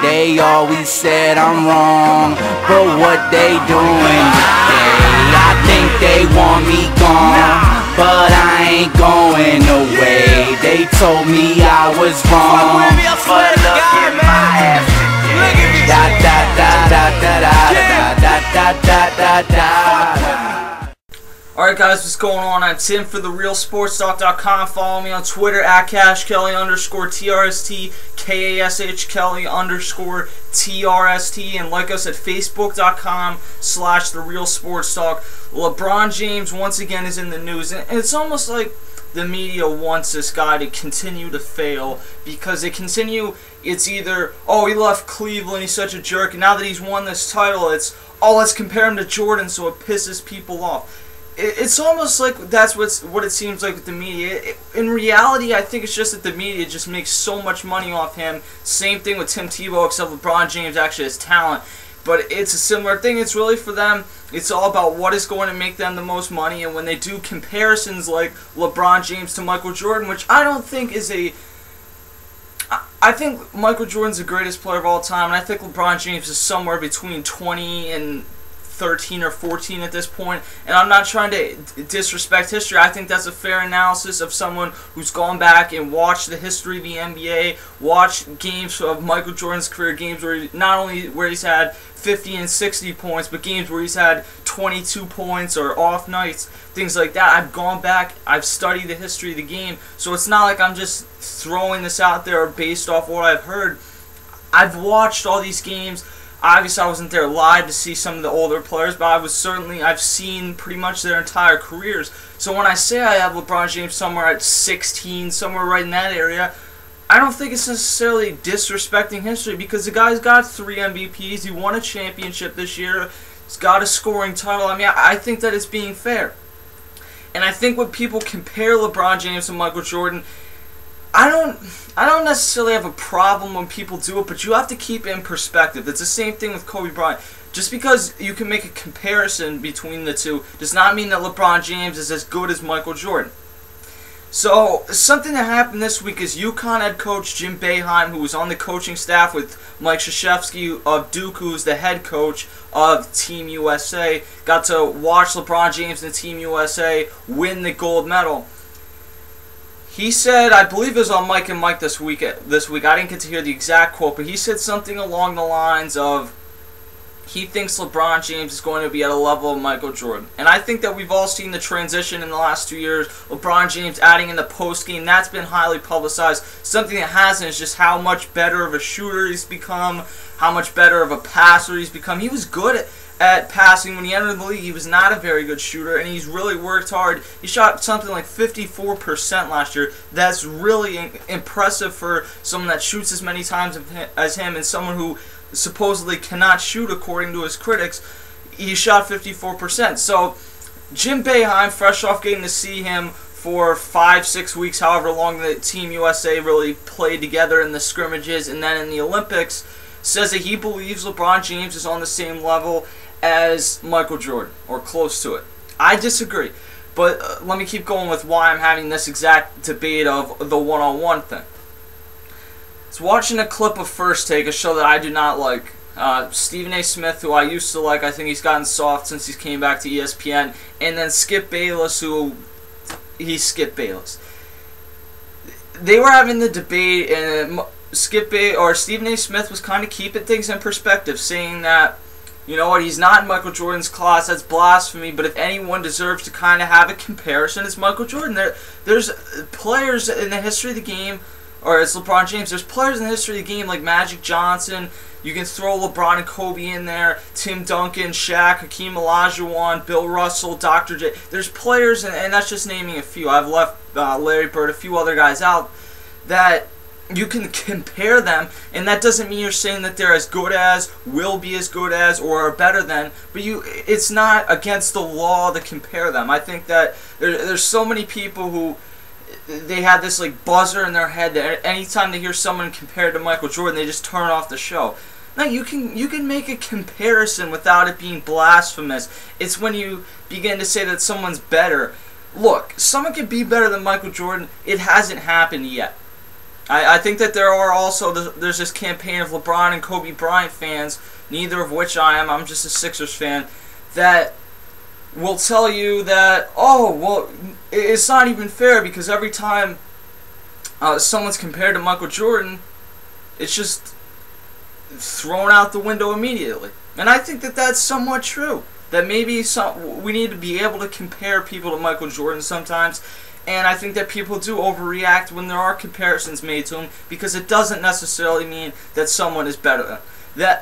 They always said I'm wrong, but what they doing today? I think they want me gone, but I ain't going away. They told me I was wrong, but look at my ass today. Da da da da da da da da da da da. Alright guys, what's going on? I'm Tim for TheRealSportsTalk.com. Follow me on Twitter at CashKelly_TRST, KASHKelly_TRST, and like us at Facebook.com/TheRealSportsTalk. LeBron James once again is in the news, and it's almost like the media wants this guy to continue to fail, because it's either, oh, he left Cleveland, he's such a jerk, and now that he's won this title, it's, oh, let's compare him to Jordan, so it pisses people off. It's almost like that's what it seems like with the media. In reality, I think it's just that the media just makes so much money off him. Same thing with Tim Tebow, except LeBron James actually has talent. But it's a similar thing. It's really for them, it's all about what is going to make them the most money. And when they do comparisons like LeBron James to Michael Jordan, which I don't think is a... I think Michael Jordan's the greatest player of all time, and I think LeBron James is somewhere between 20 and 13 or 14 at this point, and I'm not trying to disrespect history. I think that's a fair analysis of someone who's gone back and watched the history of the NBA, watched games of Michael Jordan's career, games where not only where he's had 50 and 60 points, but games where he's had 22 points or off nights, things like that. I've gone back, I've studied the history of the game, so it's not like I'm just throwing this out there based off what I've heard. I've watched all these games. Obviously, I wasn't there live to see some of the older players, but I've seen pretty much their entire careers. So when I say I have LeBron James somewhere at 16, somewhere right in that area, I don't think it's necessarily disrespecting history, because the guy's got 3 MVPs, he won a championship this year, he's got a scoring title. I mean, I think that it's being fair. And I think when people compare LeBron James to Michael Jordan, I don't necessarily have a problem when people do it, but you have to keep it in perspective. It's the same thing with Kobe Bryant. Just because you can make a comparison between the two does not mean that LeBron James is as good as Michael Jordan. So, something that happened this week is UConn head coach Jim Boeheim, who was on the coaching staff with Mike Krzyzewski of Duke, who's the head coach of Team USA, got to watch LeBron James and Team USA win the gold medal. He said, I believe it was on Mike and Mike this week. I didn't get to hear the exact quote, but he said something along the lines of, he thinks LeBron James is going to be at a level of Michael Jordan. And I think that we've all seen the transition in the last 2 years. LeBron James adding in the postgame, that's been highly publicized. Something that hasn't is just how much better of a shooter he's become, how much better of a passer he's become. He was good at passing when he entered the league. He was not a very good shooter, and he's really worked hard. He shot something like 54% last year. That's really impressive for someone that shoots as many times as him, and someone who supposedly cannot shoot according to his critics. He shot 54%. So Jim Boeheim, fresh off getting to see him for 5-6 weeks, however long the Team USA really played together in the scrimmages and then in the Olympics, says that he believes LeBron James is on the same level as Michael Jordan, or close to it. I disagree, but let me keep going with why I'm having this exact debate of the one-on-one thing. It's watching a clip of First Take, a show that I do not like. Stephen A. Smith, who I used to like, I think he's gotten soft since he came back to ESPN, and then Skip Bayless, he's Skip Bayless. They were having the debate, and Stephen A. Smith was kind of keeping things in perspective, saying that, you know what, he's not in Michael Jordan's class, that's blasphemy, but if anyone deserves to kind of have a comparison, it's Michael Jordan. There's players in the history of the game, or it's LeBron James, there's players in the history of the game like Magic Johnson, you can throw LeBron and Kobe in there, Tim Duncan, Shaq, Hakeem Olajuwon, Bill Russell, Dr. J. There's players, and that's just naming a few. I've left Larry Bird, a few other guys out, that you can compare them, and that doesn't mean you're saying that they're as good as, will be as good as, or are better than, but it's not against the law to compare them. I think that there's so many people who, they have this like buzzer in their head that anytime they hear someone compared to Michael Jordan, they just turn off the show. No, you can make a comparison without it being blasphemous. It's when you begin to say that someone's better. Look, someone can be better than Michael Jordan. It hasn't happened yet. I think that there are also, there's this campaign of LeBron and Kobe Bryant fans, neither of which I am, I'm just a Sixers fan, that will tell you that, oh, well, it's not even fair because every time someone's compared to Michael Jordan, it's just thrown out the window immediately. And I think that that's somewhat true. That maybe we need to be able to compare people to Michael Jordan sometimes. And I think that people do overreact when there are comparisons made to him because it doesn't necessarily mean that someone is better.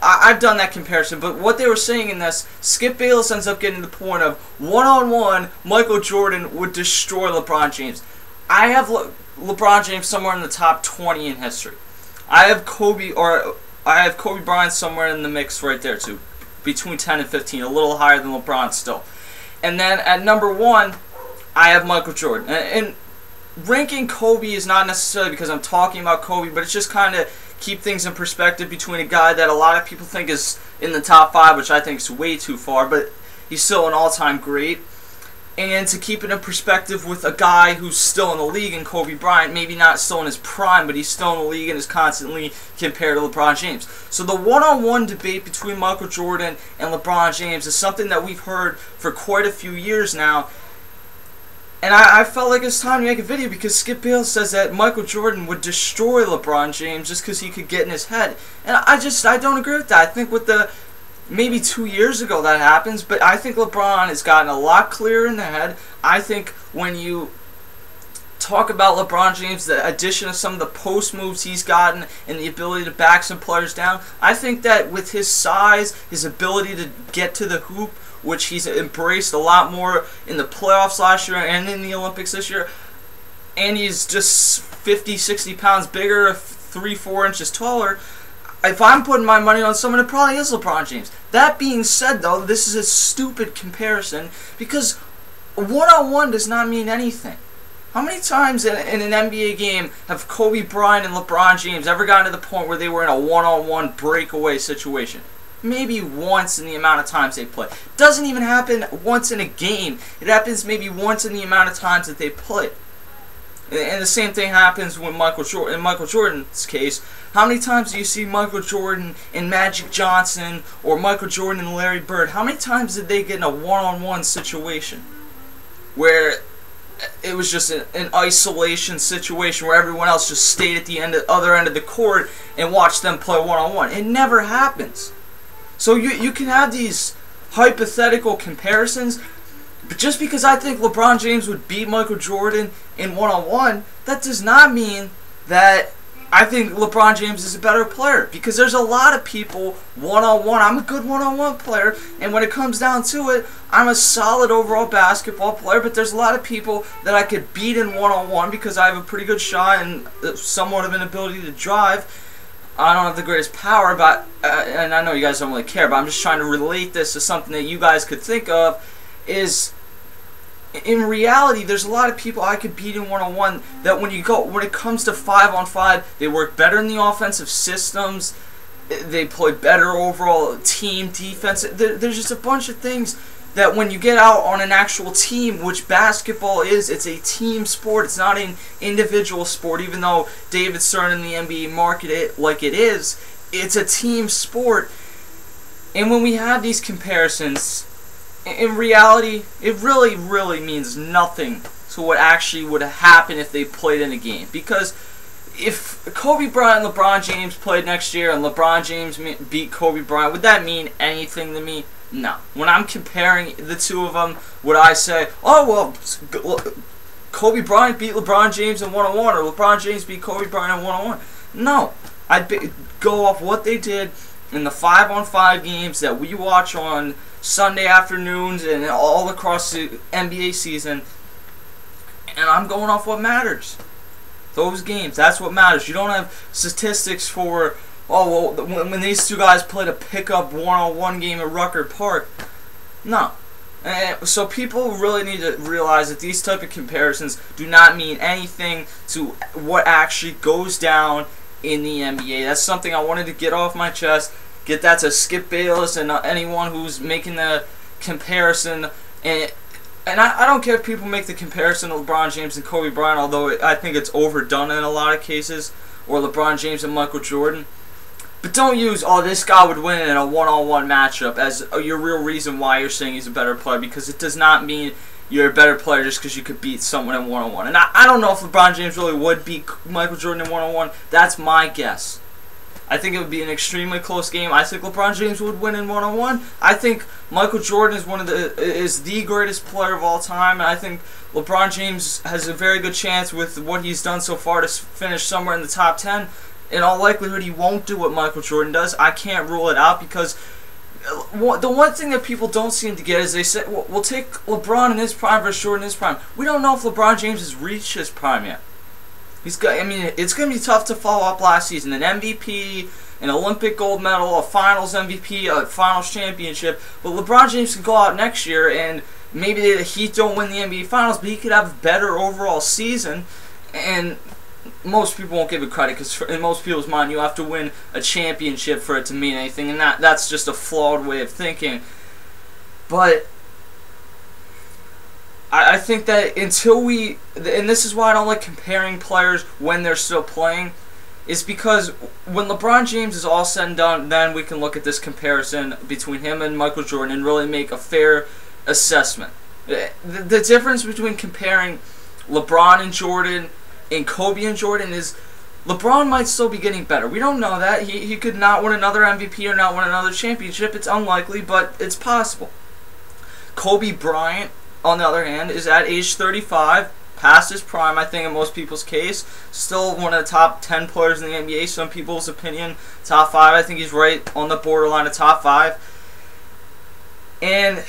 I've done that comparison, but what they were saying in this, Skip Bayless ends up getting to the point of one-on-one, Michael Jordan would destroy LeBron James. I have LeBron James somewhere in the top 20 in history. I have Kobe Bryant somewhere in the mix right there too, between 10 and 15, a little higher than LeBron still. And then at number 1, I have Michael Jordan. And ranking Kobe is not necessarily because I'm talking about Kobe, but it's just kind of keep things in perspective between a guy that a lot of people think is in the top 5, which I think is way too far, but he's still an all-time great. And to keep it in perspective with a guy who's still in the league in Kobe Bryant, maybe not still in his prime, but he's still in the league and is constantly compared to LeBron James. So the one-on-one debate between Michael Jordan and LeBron James is something that we've heard for quite a few years now. And I felt like it's time to make a video because Skip Bayless says that Michael Jordan would destroy LeBron James just because he could get in his head. And I don't agree with that. I think with maybe 2 years ago that happens, but I think LeBron has gotten a lot clearer in the head. I think when you talk about LeBron James, the addition of some of the post moves he's gotten and the ability to back some players down, I think that with his size, his ability to get to the hoop, which he's embraced a lot more in the playoffs last year and in the Olympics this year, and he's just 50, 60 pounds bigger, 3-4 inches taller. If I'm putting my money on someone, it probably is LeBron James. That being said, though, this is a stupid comparison because one-on-one does not mean anything. How many times in an NBA game have Kobe Bryant and LeBron James ever gotten to the point where they were in a one-on-one breakaway situation? Maybe once in the amount of times they play. It doesn't even happen once in a game. It happens maybe once in the amount of times that they play. And the same thing happens when Michael Jordan. In Michael Jordan's case, how many times do you see Michael Jordan and Magic Johnson or Michael Jordan and Larry Bird? How many times did they get in a one-on-one situation where it was just an isolation situation where everyone else just stayed at the other end of the court and watched them play one-on-one? It never happens. So you can have these hypothetical comparisons, but just because I think LeBron James would beat Michael Jordan in one-on-one, that does not mean that I think LeBron James is a better player. Because there's a lot of people one-on-one. I'm a good one-on-one player, and when it comes down to it, I'm a solid overall basketball player, but there's a lot of people that I could beat in one-on-one because I have a pretty good shot and somewhat of an ability to drive. I don't have the greatest power, but and I know you guys don't really care, but I'm just trying to relate this to something that you guys could think of, is in reality, there's a lot of people I could beat in one-on-one that when it comes to 5-on-5, they work better in the offensive systems, they play better overall team defense. There's just a bunch of things that when you get out on an actual team, which basketball is, it's a team sport. It's not an individual sport, even though David Stern and the NBA market it like it is. It's a team sport. And when we have these comparisons, in reality, it really, really means nothing to what actually would happen if they played in a game. Because if Kobe Bryant and LeBron James played next year and LeBron James beat Kobe Bryant, would that mean anything to me? No. When I'm comparing the two of them, would I say, oh, well, Kobe Bryant beat LeBron James in one-on-one, or LeBron James beat Kobe Bryant in one-on-one? No. I'd go off what they did in the 5-on-5 games that we watch on Sunday afternoons and all across the NBA season, and I'm going off what matters. Those games, that's what matters. You don't have statistics for, oh, well, when these two guys played a pickup one-on-one game at Rucker Park. No. And so people really need to realize that these type of comparisons do not mean anything to what actually goes down in the NBA. That's something I wanted to get off my chest. Get that to Skip Bayless and anyone who's making the comparison. And I don't care if people make the comparison to LeBron James and Kobe Bryant, although I think it's overdone in a lot of cases. or LeBron James and Michael Jordan. But don't use, oh, this guy would win in a one-on-one matchup as your real reason why you're saying he's a better player, because it does not mean you're a better player just because you could beat someone in one-on-one. And I don't know if LeBron James really would beat Michael Jordan in one-on-one. That's my guess. I think it would be an extremely close game. I think LeBron James would win in one-on-one. I think Michael Jordan is the greatest player of all time, and I think LeBron James has a very good chance with what he's done so far to finish somewhere in the top 10. In all likelihood, he won't do what Michael Jordan does. I can't rule it out because the one thing that people don't seem to get is they say, well, we'll take LeBron in his prime versus Jordan in his prime. We don't know if LeBron James has reached his prime yet. It's going to be tough to follow up last season. An MVP, an Olympic gold medal, a finals MVP, a finals championship. But LeBron James can go out next year and maybe the Heat don't win the NBA finals, but he could have a better overall season. And most people won't give it credit because in most people's mind you have to win a championship for it to mean anything, and that's just a flawed way of thinking. But I think that until we, and this is why I don't like comparing players when they're still playing, is because when LeBron James is all said and done, then we can look at this comparison between him and Michael Jordan and really make a fair assessment. The difference between comparing LeBron and Jordan and Kobe and Jordan is LeBron might still be getting better. We don't know that. He could not win another MVP or not win another championship. It's unlikely, but it's possible. Kobe Bryant, on the other hand, is at age 35, past his prime, I think, in most people's case. Still one of the top 10 players in the NBA, some people's opinion. Top 5, I think he's right on the borderline of top 5. And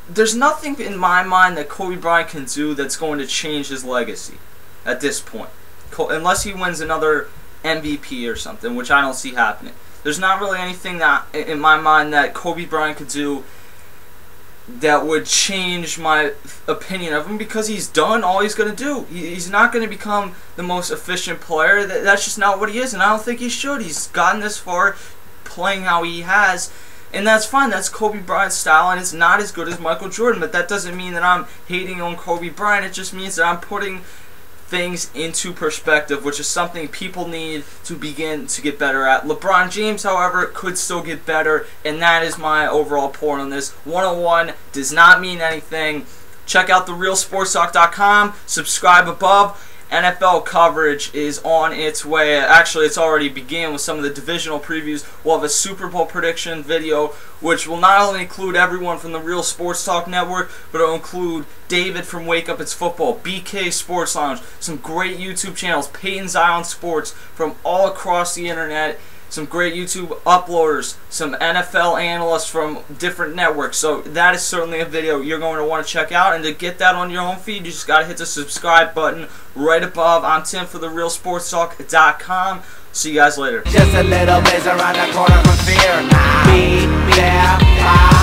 there's nothing in my mind that Kobe Bryant can do that's going to change his legacy at this point. Unless he wins another MVP or something, which I don't see happening. There's not really anything that, in my mind, that Kobe Bryant could do that would change my opinion of him, because he's done all he's going to do. He's not going to become the most efficient player. That's just not what he is, and I don't think he should. He's gotten this far playing how he has, and that's fine. That's Kobe Bryant's style, and it's not as good as Michael Jordan, but that doesn't mean that I'm hating on Kobe Bryant. It just means that I'm putting things into perspective, which is something people need to begin to get better at. LeBron James, however, could still get better, and that is my overall point on this. 101 does not mean anything. Check out therealsportstalk.com. Subscribe above. NFL coverage is on its way. Actually, it's already began with some of the divisional previews. We'll have a Super Bowl prediction video, which will not only include everyone from the Real Sports Talk Network, but it'll include David from Wake Up It's Football, BK Sports Lounge, some great YouTube channels, Peyton Zion Sports from all across the internet, some great YouTube uploaders, some NFL analysts from different networks. So that is certainly a video you're going to want to check out. And to get that on your home feed, you just got to hit the subscribe button right above. I'm Tim for therealsportstalk.com. See you guys later. Just a little bit around the corner from fear. Be there.